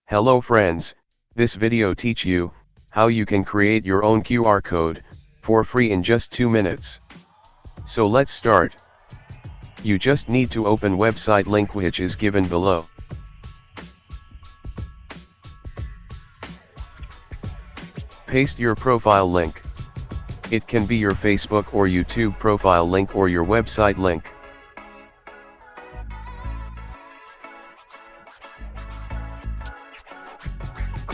Hello friends, this video teach you how you can create your own QR code for free in just 2 minutes. So let's start. You just need to open website link which is given below. Paste your profile link. It can be your Facebook or YouTube profile link or your website link.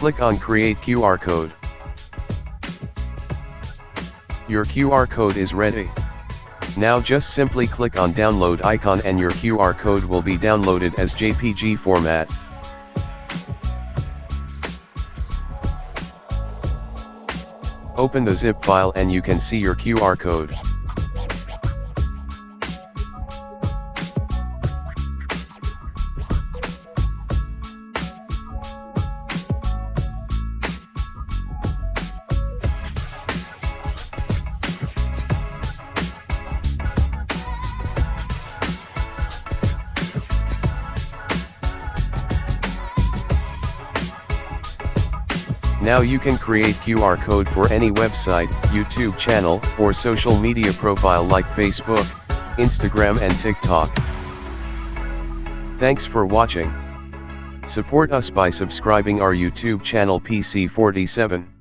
Click on Create QR Code. Your QR code is ready. Now just simply click on Download icon and your QR code will be downloaded as JPG format. Open the zip file and you can see your QR code. Now you can create QR code for any website, YouTube channel, or social media profile like Facebook, Instagram and TikTok. Thanks for watching. Support us by subscribing our YouTube channel PC47.